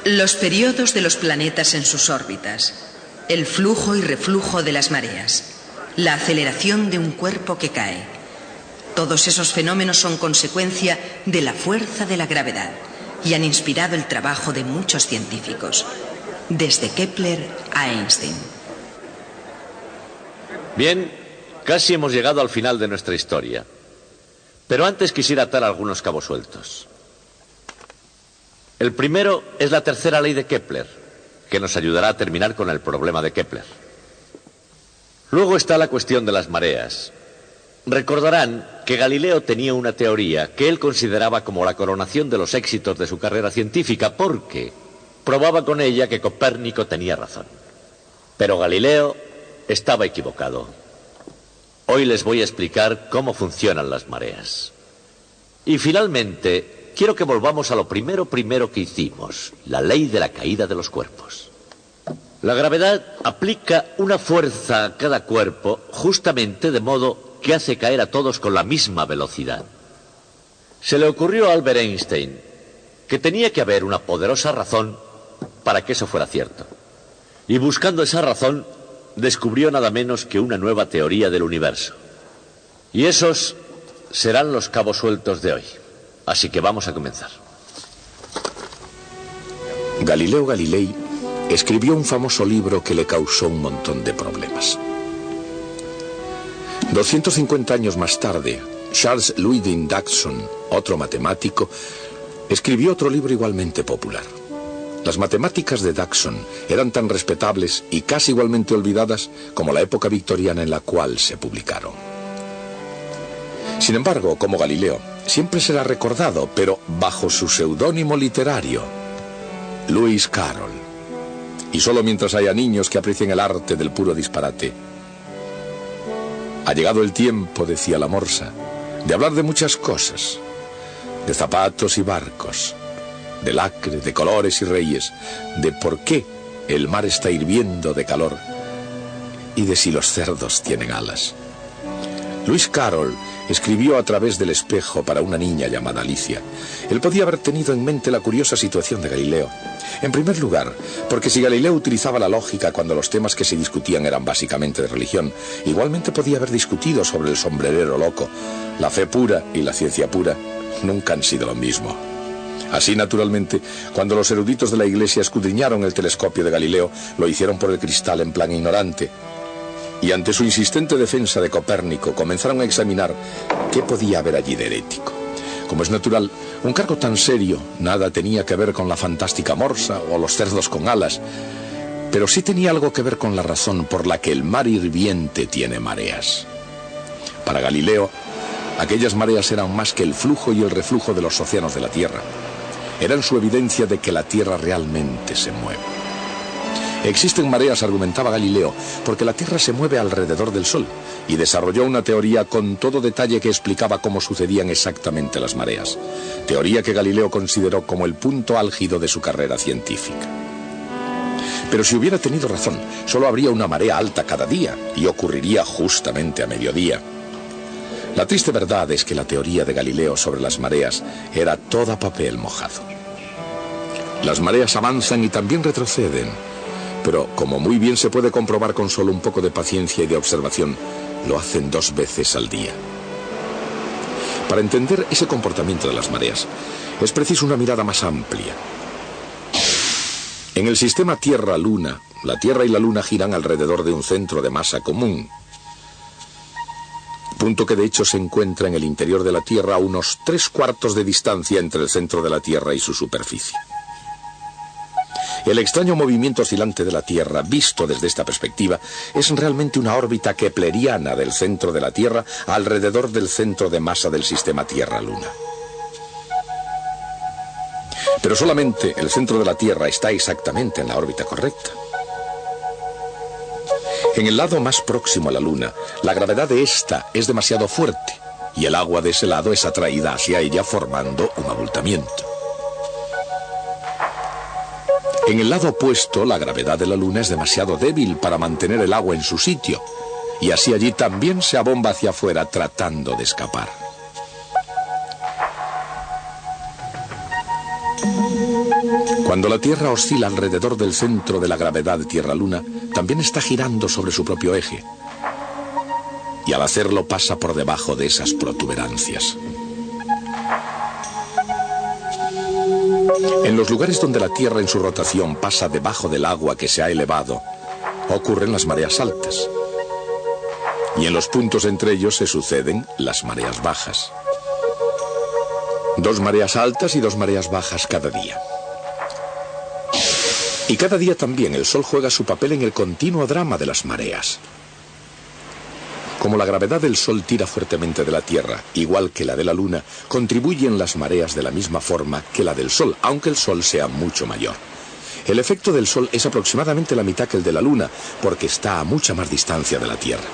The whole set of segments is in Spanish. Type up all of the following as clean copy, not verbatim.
Los periodos de los planetas en sus órbitas, el flujo y reflujo de las mareas, la aceleración de un cuerpo que cae. Todos esos fenómenos son consecuencia de la fuerza de la gravedad y han inspirado el trabajo de muchos científicos, desde Kepler a Einstein. Bien, casi hemos llegado al final de nuestra historia. Pero antes quisiera atar algunos cabos sueltos. El primero es la tercera ley de Kepler, que nos ayudará a terminar con el problema de Kepler. Luego está la cuestión de las mareas. Recordarán que Galileo tenía una teoría que él consideraba como la coronación de los éxitos de su carrera científica, porque probaba con ella que Copérnico tenía razón. Pero Galileo estaba equivocado. Hoy les voy a explicar cómo funcionan las mareas. Y finalmente, quiero que volvamos a lo primero que hicimos, la ley de la caída de los cuerpos. La gravedad aplica una fuerza a cada cuerpo justamente de modo que hace caer a todos con la misma velocidad. Se le ocurrió a Albert Einstein que tenía que haber una poderosa razón para que eso fuera cierto. Y buscando esa razón, descubrió nada menos que una nueva teoría del universo. Y esos serán los cabos sueltos de hoy. Así que vamos a comenzar. Galileo Galilei escribió un famoso libro que le causó un montón de problemas. 250 años más tarde, Charles Louis Dodson, otro matemático, escribió otro libro igualmente popular. Las matemáticas de Dodson eran tan respetables y casi igualmente olvidadas como la época victoriana en la cual se publicaron. Sin embargo, como Galileo, siempre será recordado, pero bajo su seudónimo literario, Lewis Carroll. Y solo mientras haya niños que aprecien el arte del puro disparate. Ha llegado el tiempo, decía la morsa, de hablar de muchas cosas, de zapatos y barcos, de lacre, de colores y reyes, de por qué el mar está hirviendo de calor y de si los cerdos tienen alas. Lewis Carroll escribió A través del espejo para una niña llamada Alicia. Él podía haber tenido en mente la curiosa situación de Galileo. En primer lugar, porque si Galileo utilizaba la lógica cuando los temas que se discutían eran básicamente de religión, igualmente podía haber discutido sobre el sombrerero loco. La fe pura y la ciencia pura nunca han sido lo mismo. Así, naturalmente, cuando los eruditos de la Iglesia escudriñaron el telescopio de Galileo, lo hicieron por el cristal en plan ignorante. Y ante su insistente defensa de Copérnico, comenzaron a examinar qué podía haber allí de herético. Como es natural, un cargo tan serio nada tenía que ver con la fantástica morsa o los cerdos con alas, pero sí tenía algo que ver con la razón por la que el mar hirviente tiene mareas. Para Galileo, aquellas mareas eran más que el flujo y el reflujo de los océanos de la Tierra. Eran su evidencia de que la Tierra realmente se mueve. Existen mareas, argumentaba Galileo, porque la Tierra se mueve alrededor del Sol, y desarrolló una teoría con todo detalle que explicaba cómo sucedían exactamente las mareas. Teoría que Galileo consideró como el punto álgido de su carrera científica. Pero si hubiera tenido razón, solo habría una marea alta cada día, y ocurriría justamente a mediodía. La triste verdad es que la teoría de Galileo sobre las mareas era toda papel mojado. Las mareas avanzan y también retroceden, pero como muy bien se puede comprobar con solo un poco de paciencia y de observación, lo hacen 2 veces al día. Para entender ese comportamiento de las mareas, es preciso una mirada más amplia. En el sistema Tierra-Luna, la Tierra y la Luna giran alrededor de un centro de masa común, punto que de hecho se encuentra en el interior de la Tierra a unos 3/4 de distancia entre el centro de la Tierra y su superficie. El extraño movimiento oscilante de la Tierra, visto desde esta perspectiva, es realmente una órbita kepleriana del centro de la Tierra alrededor del centro de masa del sistema Tierra-Luna. Pero solamente el centro de la Tierra está exactamente en la órbita correcta. En el lado más próximo a la Luna, la gravedad de esta es demasiado fuerte, y el agua de ese lado es atraída hacia ella formando un abultamiento. En el lado opuesto, la gravedad de la Luna es demasiado débil para mantener el agua en su sitio, y así allí también se abomba hacia afuera tratando de escapar. Cuando la Tierra oscila alrededor del centro de la gravedad Tierra-Luna, también está girando sobre su propio eje. Y al hacerlo pasa por debajo de esas protuberancias. En los lugares donde la Tierra en su rotación pasa debajo del agua que se ha elevado, ocurren las mareas altas. Y en los puntos entre ellos se suceden las mareas bajas. 2 mareas altas y 2 mareas bajas cada día. Y cada día también el Sol juega su papel en el continuo drama de las mareas. Como la gravedad del Sol tira fuertemente de la Tierra, igual que la de la Luna, contribuyen las mareas de la misma forma que la del Sol, aunque el Sol sea mucho mayor. El efecto del Sol es aproximadamente la mitad que el de la Luna, porque está a mucha más distancia de la Tierra.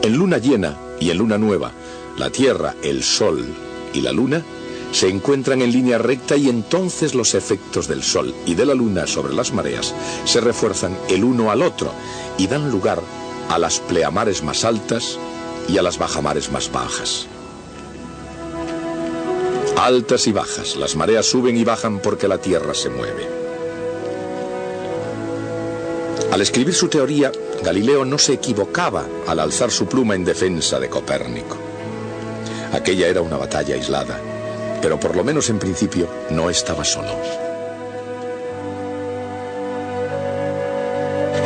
En luna llena y en luna nueva, la Tierra, el Sol y la Luna se encuentran en línea recta y entonces los efectos del Sol y de la Luna sobre las mareas se refuerzan el uno al otro y dan lugar a las pleamares más altas y a las bajamares más bajas. Altas y bajas, las mareas suben y bajan porque la Tierra se mueve. Al escribir su teoría, Galileo no se equivocaba al alzar su pluma en defensa de Copérnico. Aquella era una batalla aislada, pero por lo menos en principio no estaba solo.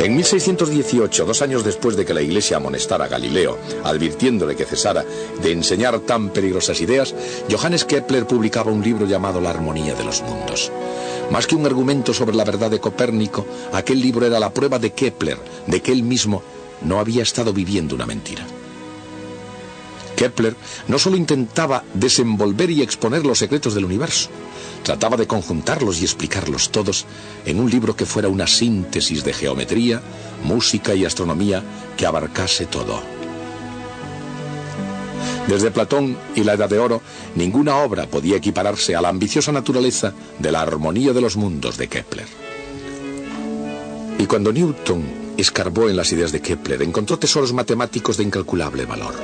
En 1618, 2 años después de que la Iglesia amonestara a Galileo, advirtiéndole que cesara de enseñar tan peligrosas ideas, Johannes Kepler publicaba un libro llamado La Armonía de los Mundos. Más que un argumento sobre la verdad de Copérnico, aquel libro era la prueba de Kepler de que él mismo no había estado viviendo una mentira. Kepler no solo intentaba desenvolver y exponer los secretos del universo, trataba de conjuntarlos y explicarlos todos en un libro que fuera una síntesis de geometría, música y astronomía que abarcase todo. Desde Platón y la Edad de Oro, ninguna obra podía equipararse a la ambiciosa naturaleza de La Armonía de los Mundos de Kepler. Y cuando Newton escarbó en las ideas de Kepler, encontró tesoros matemáticos de incalculable valor.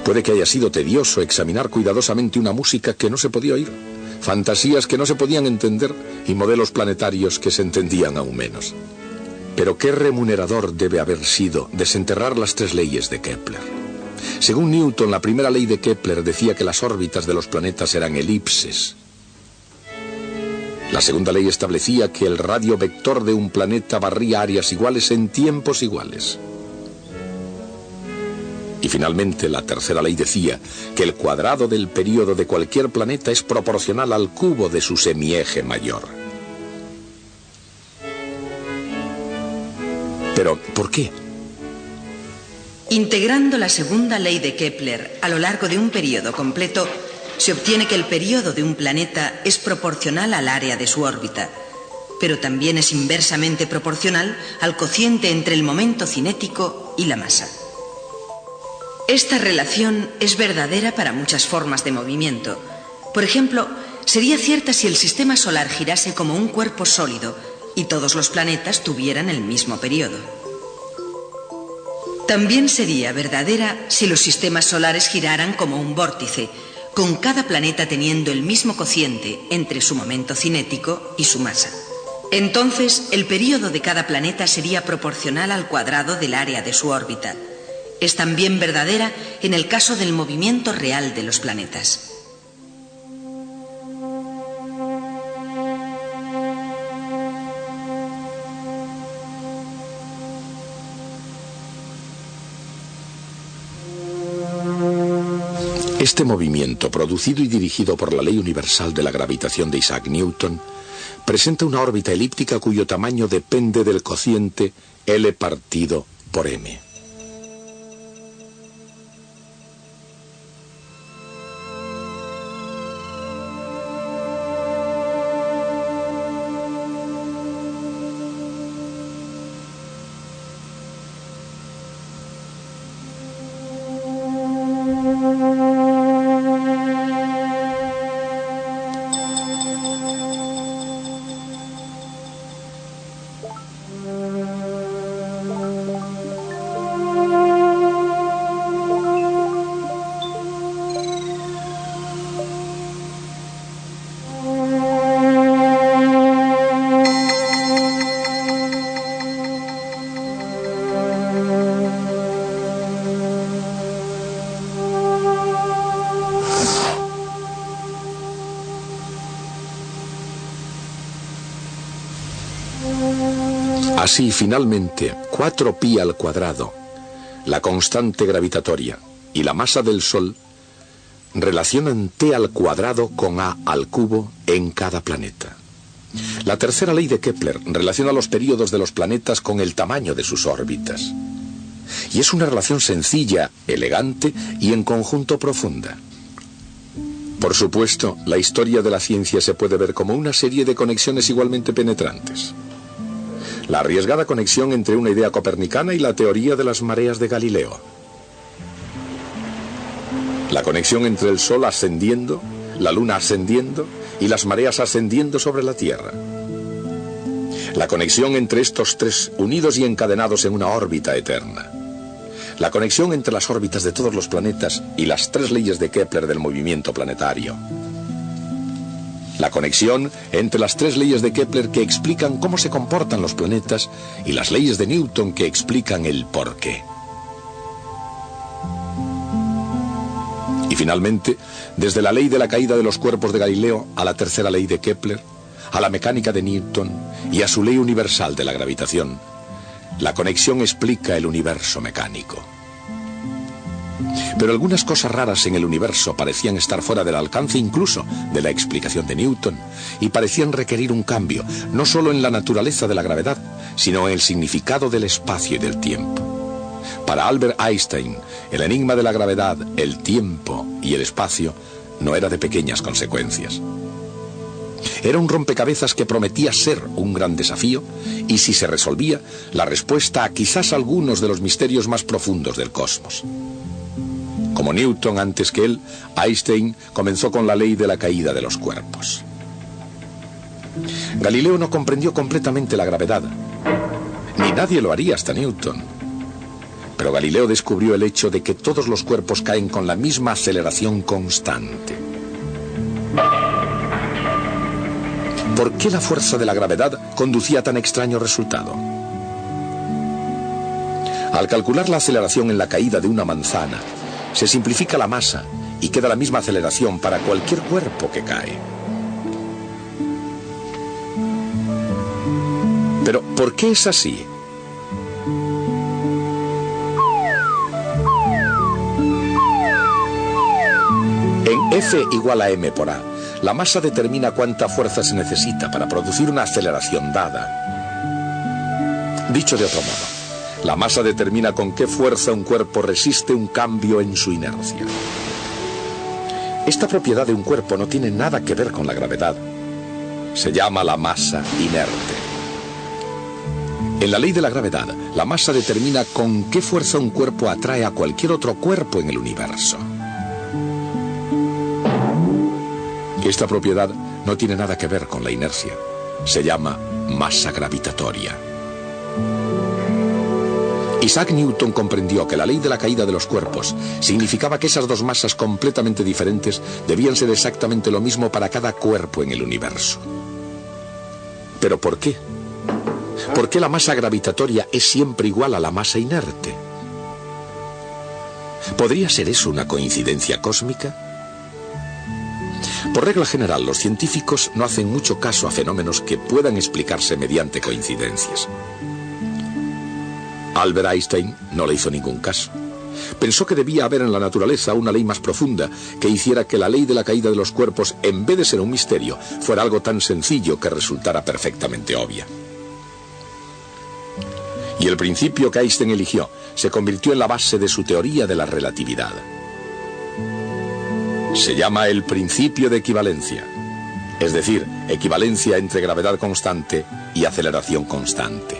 Puede que haya sido tedioso examinar cuidadosamente una música que no se podía oír, fantasías que no se podían entender y modelos planetarios que se entendían aún menos. Pero qué remunerador debe haber sido desenterrar las 3 leyes de Kepler. Según Newton, la primera ley de Kepler decía que las órbitas de los planetas eran elipses. La segunda ley establecía que el radio vector de un planeta barría áreas iguales en tiempos iguales. Y finalmente, la tercera ley decía que el cuadrado del período de cualquier planeta es proporcional al cubo de su semieje mayor. Pero, ¿por qué? Integrando la segunda ley de Kepler a lo largo de un periodo completo, se obtiene que el periodo de un planeta es proporcional al área de su órbita, pero también es inversamente proporcional al cociente entre el momento cinético y la masa. Esta relación es verdadera para muchas formas de movimiento. Por ejemplo, sería cierta si el sistema solar girase como un cuerpo sólido y todos los planetas tuvieran el mismo periodo. También sería verdadera si los sistemas solares giraran como un vórtice, con cada planeta teniendo el mismo cociente entre su momento cinético y su masa. Entonces, el período de cada planeta sería proporcional al cuadrado del área de su órbita. Es también verdadera en el caso del movimiento real de los planetas. Este movimiento, producido y dirigido por la ley universal de la gravitación de Isaac Newton, presenta una órbita elíptica cuyo tamaño depende del cociente L partido por M. Así, finalmente, 4π al cuadrado, la constante gravitatoria y la masa del Sol relacionan t al cuadrado con a al cubo en cada planeta. La tercera ley de Kepler relaciona los períodos de los planetas con el tamaño de sus órbitas. Y es una relación sencilla, elegante y en conjunto profunda. Por supuesto, la historia de la ciencia se puede ver como una serie de conexiones igualmente penetrantes. La arriesgada conexión entre una idea copernicana y la teoría de las mareas de Galileo. La conexión entre el Sol ascendiendo, la Luna ascendiendo y las mareas ascendiendo sobre la Tierra. La conexión entre estos tres unidos y encadenados en una órbita eterna. La conexión entre las órbitas de todos los planetas y las tres leyes de Kepler del movimiento planetario. La conexión entre las tres leyes de Kepler que explican cómo se comportan los planetas y las leyes de Newton que explican el porqué. Y finalmente, desde la ley de la caída de los cuerpos de Galileo a la tercera ley de Kepler, a la mecánica de Newton y a su ley universal de la gravitación, la conexión explica el universo mecánico. Pero algunas cosas raras en el universo parecían estar fuera del alcance incluso de la explicación de Newton y parecían requerir un cambio, no solo en la naturaleza de la gravedad, sino en el significado del espacio y del tiempo. Para Albert Einstein, el enigma de la gravedad, el tiempo y el espacio no era de pequeñas consecuencias. Era un rompecabezas que prometía ser un gran desafío y, si se resolvía, la respuesta a quizás algunos de los misterios más profundos del cosmos. Como Newton antes que él, Einstein comenzó con la ley de la caída de los cuerpos. Galileo no comprendió completamente la gravedad, ni nadie lo haría hasta Newton. Pero Galileo descubrió el hecho de que todos los cuerpos caen con la misma aceleración constante. ¿Por qué la fuerza de la gravedad conducía a tan extraño resultado? Al calcular la aceleración en la caída de una manzana, se simplifica la masa y queda la misma aceleración para cualquier cuerpo que cae. Pero, ¿por qué es así? En F igual a m por a, la masa determina cuánta fuerza se necesita para producir una aceleración dada. Dicho de otro modo, la masa determina con qué fuerza un cuerpo resiste un cambio en su inercia. Esta propiedad de un cuerpo no tiene nada que ver con la gravedad. Se llama la masa inerte. En la ley de la gravedad, la masa determina con qué fuerza un cuerpo atrae a cualquier otro cuerpo en el universo. Esta propiedad no tiene nada que ver con la inercia. Se llama masa gravitatoria. Isaac Newton comprendió que la ley de la caída de los cuerpos significaba que esas dos masas completamente diferentes debían ser exactamente lo mismo para cada cuerpo en el universo. ¿Pero por qué? ¿Por qué la masa gravitatoria es siempre igual a la masa inerte? ¿Podría ser eso una coincidencia cósmica? Por regla general, los científicos no hacen mucho caso a fenómenos que puedan explicarse mediante coincidencias. Albert Einstein no le hizo ningún caso. Pensó que debía haber en la naturaleza una ley más profunda que hiciera que la ley de la caída de los cuerpos, en vez de ser un misterio, fuera algo tan sencillo que resultara perfectamente obvia. Y el principio que Einstein eligió se convirtió en la base de su teoría de la relatividad. Se llama el principio de equivalencia, es decir, equivalencia entre gravedad constante y aceleración constante.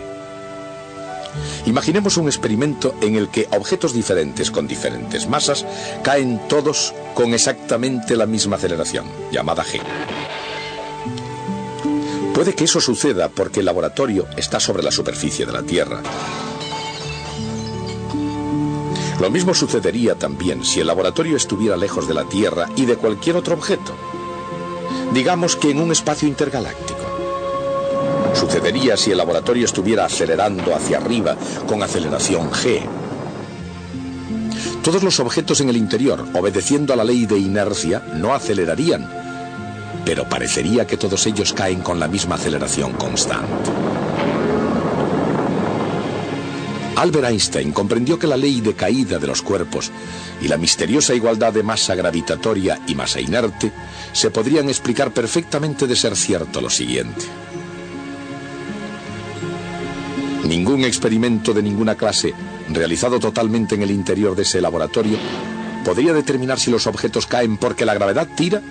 Imaginemos un experimento en el que objetos diferentes con diferentes masas caen todos con exactamente la misma aceleración, llamada g. Puede que eso suceda porque el laboratorio está sobre la superficie de la Tierra. Lo mismo sucedería también si el laboratorio estuviera lejos de la Tierra y de cualquier otro objeto. Digamos que en un espacio intergaláctico. Sucedería si el laboratorio estuviera acelerando hacia arriba con aceleración g. Todos los objetos en el interior, obedeciendo a la ley de inercia, no acelerarían, pero parecería que todos ellos caen con la misma aceleración constante. Albert Einstein comprendió que la ley de caída de los cuerpos y la misteriosa igualdad de masa gravitatoria y masa inerte se podrían explicar perfectamente de ser cierto lo siguiente. Ningún experimento de ninguna clase, realizado totalmente en el interior de ese laboratorio, podría determinar si los objetos caen porque la gravedad tira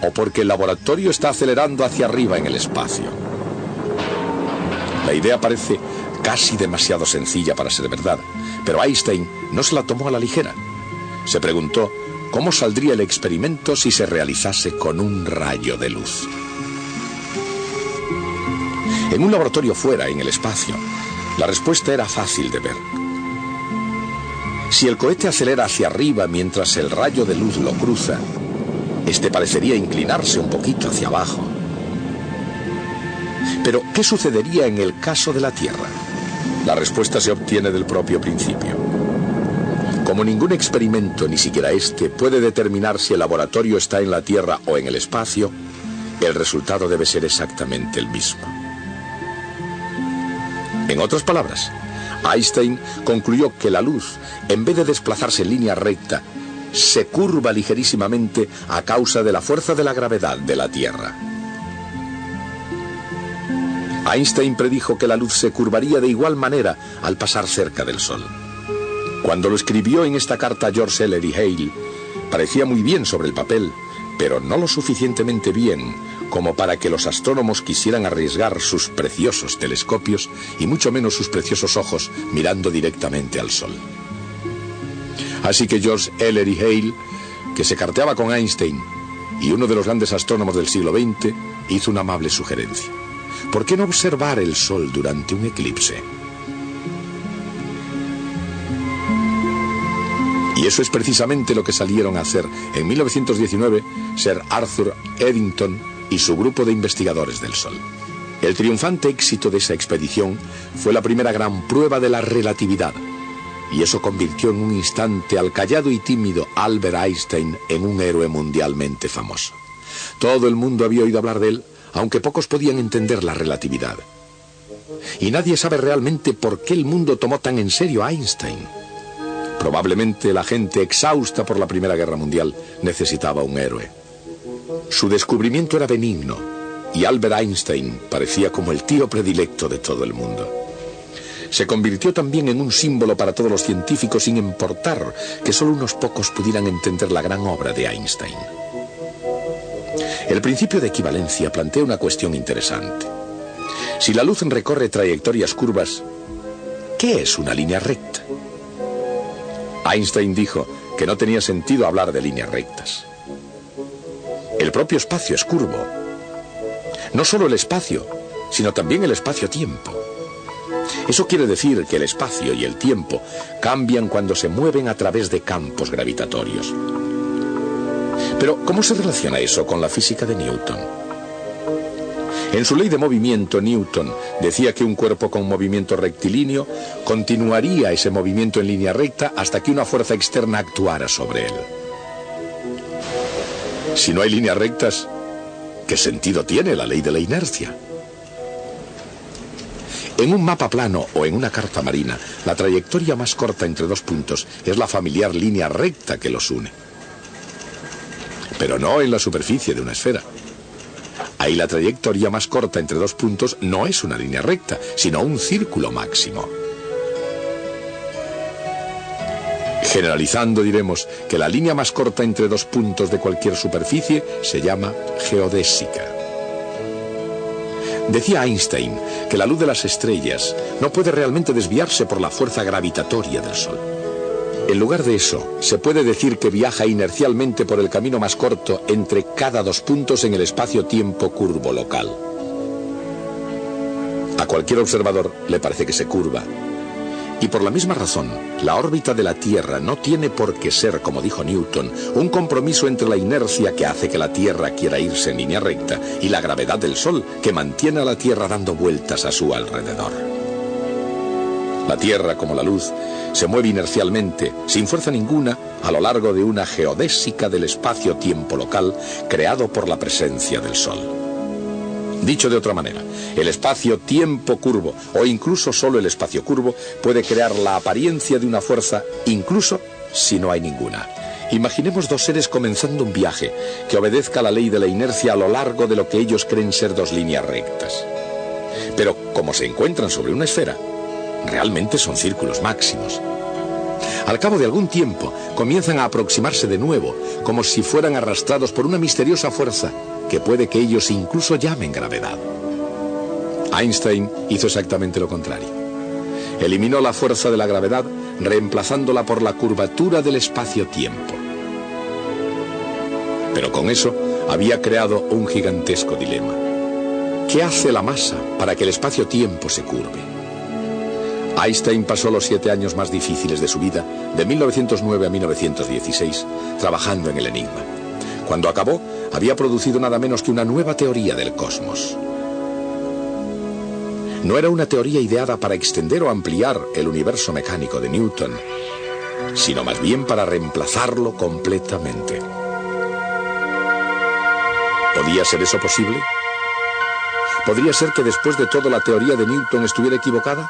o porque el laboratorio está acelerando hacia arriba en el espacio. La idea parece casi demasiado sencilla para ser verdad, pero Einstein no se la tomó a la ligera. Se preguntó cómo saldría el experimento si se realizase con un rayo de luz. En un laboratorio fuera, en el espacio, la respuesta era fácil de ver. Si el cohete acelera hacia arriba mientras el rayo de luz lo cruza, este parecería inclinarse un poquito hacia abajo. Pero, ¿qué sucedería en el caso de la Tierra? La respuesta se obtiene del propio principio. Como ningún experimento, ni siquiera este, puede determinar si el laboratorio está en la Tierra o en el espacio, el resultado debe ser exactamente el mismo. En otras palabras, Einstein concluyó que la luz, en vez de desplazarse en línea recta, se curva ligerísimamente a causa de la fuerza de la gravedad de la Tierra. Einstein predijo que la luz se curvaría de igual manera al pasar cerca del Sol. Cuando lo escribió en esta carta a George Ellery Hale, parecía muy bien sobre el papel, pero no lo suficientemente bien como para que los astrónomos quisieran arriesgar sus preciosos telescopios y mucho menos sus preciosos ojos mirando directamente al Sol. Así que George Ellery Hale, que se carteaba con Einstein y uno de los grandes astrónomos del siglo XX, hizo una amable sugerencia. ¿Por qué no observar el Sol durante un eclipse? Y eso es precisamente lo que salieron a hacer en 1919 Sir Arthur Eddington y su grupo de investigadores del Sol. El triunfante éxito de esa expedición fue la primera gran prueba de la relatividad, y eso convirtió en un instante al callado y tímido Albert Einstein en un héroe mundialmente famoso. Todo el mundo había oído hablar de él, aunque pocos podían entender la relatividad. Y nadie sabe realmente por qué el mundo tomó tan en serio a Einstein. Probablemente la gente exhausta por la Primera Guerra Mundial necesitaba un héroe. Su descubrimiento era benigno y Albert Einstein parecía como el tío predilecto de todo el mundo. Se convirtió también en un símbolo para todos los científicos, sin importar que solo unos pocos pudieran entender la gran obra de Einstein. El principio de equivalencia plantea una cuestión interesante. Si la luz recorre trayectorias curvas, ¿qué es una línea recta? Einstein dijo que no tenía sentido hablar de líneas rectas. El propio espacio es curvo. No solo el espacio, sino también el espacio-tiempo. Eso quiere decir que el espacio y el tiempo cambian cuando se mueven a través de campos gravitatorios. Pero, ¿cómo se relaciona eso con la física de Newton? En su ley de movimiento, Newton decía que un cuerpo con movimiento rectilíneo continuaría ese movimiento en línea recta hasta que una fuerza externa actuara sobre él. Si no hay líneas rectas, ¿qué sentido tiene la ley de la inercia? En un mapa plano o en una carta marina, la trayectoria más corta entre dos puntos es la familiar línea recta que los une. Pero no en la superficie de una esfera. Ahí la trayectoria más corta entre dos puntos no es una línea recta, sino un círculo máximo. Generalizando diremos que la línea más corta entre dos puntos de cualquier superficie se llama geodésica. Decía Einstein que la luz de las estrellas no puede realmente desviarse por la fuerza gravitatoria del Sol. En lugar de eso, se puede decir que viaja inercialmente por el camino más corto entre cada dos puntos en el espacio-tiempo curvo local. A cualquier observador le parece que se curva. Y por la misma razón, la órbita de la Tierra no tiene por qué ser, como dijo Newton, un compromiso entre la inercia que hace que la Tierra quiera irse en línea recta y la gravedad del Sol que mantiene a la Tierra dando vueltas a su alrededor. La Tierra, como la luz, se mueve inercialmente, sin fuerza ninguna, a lo largo de una geodésica del espacio-tiempo local creado por la presencia del Sol. Dicho de otra manera, el espacio-tiempo curvo, o incluso solo el espacio curvo, puede crear la apariencia de una fuerza, incluso si no hay ninguna. Imaginemos dos seres comenzando un viaje que obedezca a la ley de la inercia a lo largo de lo que ellos creen ser dos líneas rectas. Pero como se encuentran sobre una esfera, realmente son círculos máximos. Al cabo de algún tiempo, comienzan a aproximarse de nuevo, como si fueran arrastrados por una misteriosa fuerza que puede que ellos incluso llamen gravedad. Einstein hizo exactamente lo contrario. Eliminó la fuerza de la gravedad, reemplazándola por la curvatura del espacio-tiempo. Pero con eso había creado un gigantesco dilema. ¿Qué hace la masa para que el espacio-tiempo se curve? Einstein pasó los 7 años más difíciles de su vida, de 1909 a 1916, trabajando en el enigma. Cuando acabó, había producido nada menos que una nueva teoría del cosmos. No era una teoría ideada para extender o ampliar el universo mecánico de Newton, sino más bien para reemplazarlo completamente. ¿Podía ser eso posible? ¿Podría ser que después de todo la teoría de Newton estuviera equivocada?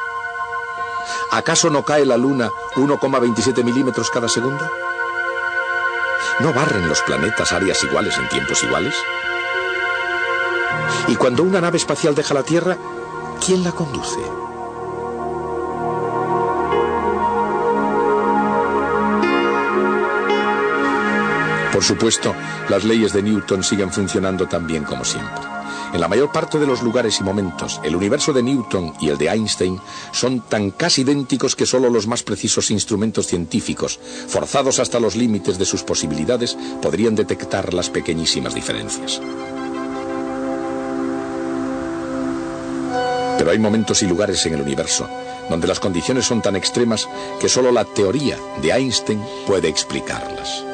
¿Acaso no cae la Luna 1,27 milímetros cada segundo? ¿No barren los planetas áreas iguales en tiempos iguales? Y cuando una nave espacial deja la Tierra, ¿quién la conduce? Por supuesto, las leyes de Newton siguen funcionando tan bien como siempre. En la mayor parte de los lugares y momentos, el universo de Newton y el de Einstein son tan casi idénticos que solo los más precisos instrumentos científicos, forzados hasta los límites de sus posibilidades, podrían detectar las pequeñísimas diferencias. Pero hay momentos y lugares en el universo donde las condiciones son tan extremas que solo la teoría de Einstein puede explicarlas.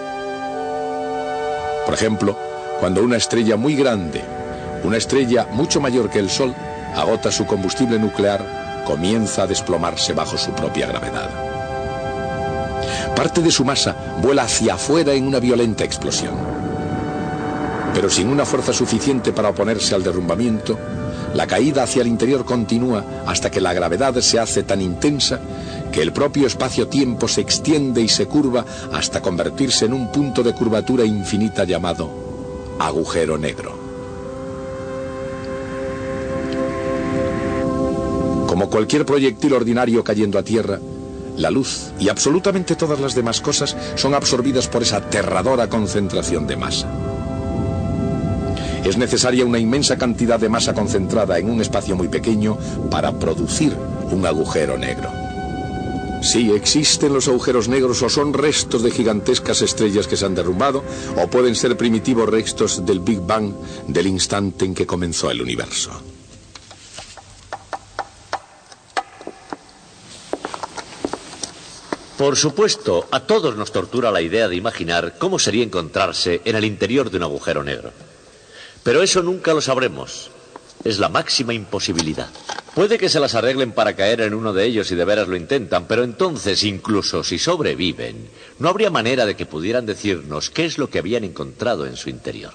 Por ejemplo, cuando una estrella muy grande, una estrella mucho mayor que el Sol, agota su combustible nuclear, comienza a desplomarse bajo su propia gravedad. Parte de su masa vuela hacia afuera en una violenta explosión. Pero sin una fuerza suficiente para oponerse al derrumbamiento, la caída hacia el interior continúa hasta que la gravedad se hace tan intensa que el propio espacio-tiempo se extiende y se curva hasta convertirse en un punto de curvatura infinita llamado agujero negro. Como cualquier proyectil ordinario cayendo a tierra, la luz y absolutamente todas las demás cosas son absorbidas por esa aterradora concentración de masa. Es necesaria una inmensa cantidad de masa concentrada en un espacio muy pequeño para producir un agujero negro. Sí, existen los agujeros negros o son restos de gigantescas estrellas que se han derrumbado o pueden ser primitivos restos del Big Bang del instante en que comenzó el universo. Por supuesto, a todos nos tortura la idea de imaginar cómo sería encontrarse en el interior de un agujero negro. Pero eso nunca lo sabremos. Es la máxima imposibilidad. Puede que se las arreglen para caer en uno de ellos y de veras lo intentan, pero entonces, incluso si sobreviven, no habría manera de que pudieran decirnos qué es lo que habían encontrado en su interior.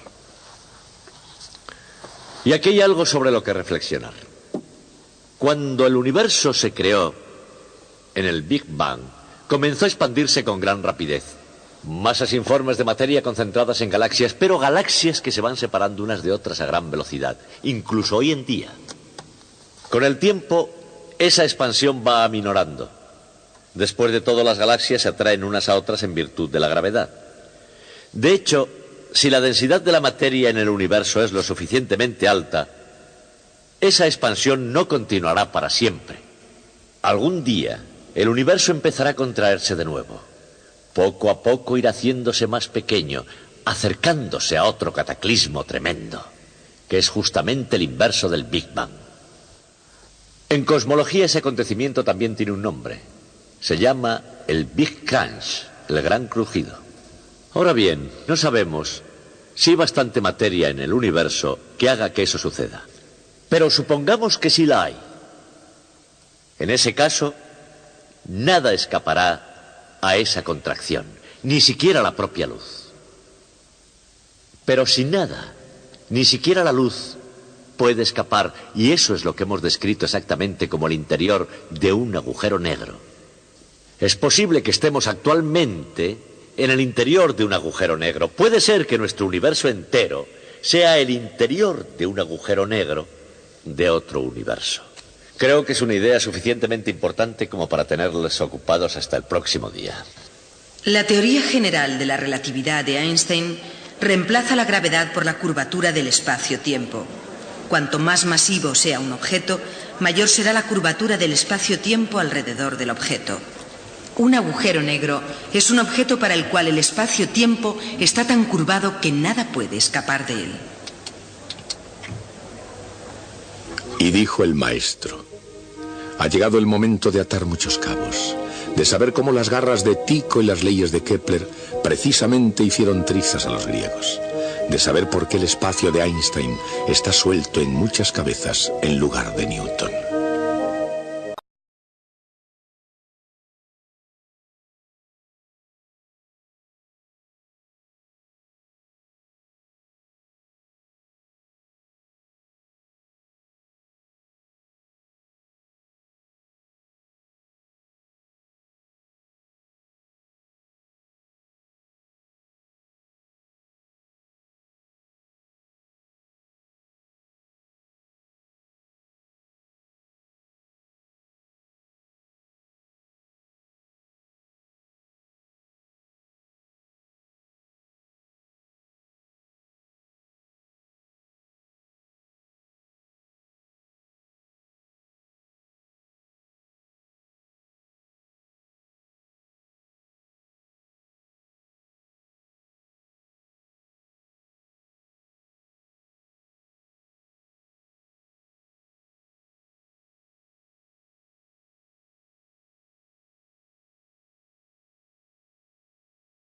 Y aquí hay algo sobre lo que reflexionar. Cuando el universo se creó en el Big Bang, comenzó a expandirse con gran rapidez. Masas informes de materia concentradas en galaxias, pero galaxias que se van separando unas de otras a gran velocidad, incluso hoy en día. Con el tiempo, esa expansión va aminorando. Después de todo, las galaxias se atraen unas a otras en virtud de la gravedad. De hecho, si la densidad de la materia en el universo es lo suficientemente alta, esa expansión no continuará para siempre. Algún día, el universo empezará a contraerse de nuevo. Poco a poco irá haciéndose más pequeño, acercándose a otro cataclismo tremendo, que es justamente el inverso del Big Bang. En cosmología ese acontecimiento también tiene un nombre. Se llama el Big Crunch, el gran crujido. Ahora bien, no sabemos si hay bastante materia en el universo que haga que eso suceda. Pero supongamos que sí la hay. En ese caso, Nada escapará a esa contracción, ni siquiera la propia luz. Pero si nada, ni siquiera la luz, puede escapar, y eso es lo que hemos descrito exactamente como el interior de un agujero negro. Es posible que estemos actualmente en el interior de un agujero negro. Puede ser que nuestro universo entero sea el interior de un agujero negro de otro universo. Creo que es una idea suficientemente importante como para tenerles ocupados hasta el próximo día. La teoría general de la relatividad de Einstein reemplaza la gravedad por la curvatura del espacio-tiempo. Cuanto más masivo sea un objeto, mayor será la curvatura del espacio-tiempo alrededor del objeto. Un agujero negro es un objeto para el cual el espacio-tiempo está tan curvado que nada puede escapar de él. Y dijo el maestro: ha llegado el momento de atar muchos cabos, de saber cómo las garras de Tycho y las leyes de Kepler precisamente hicieron trizas a los griegos, de saber por qué el espacio de Einstein está suelto en muchas cabezas en lugar de Newton.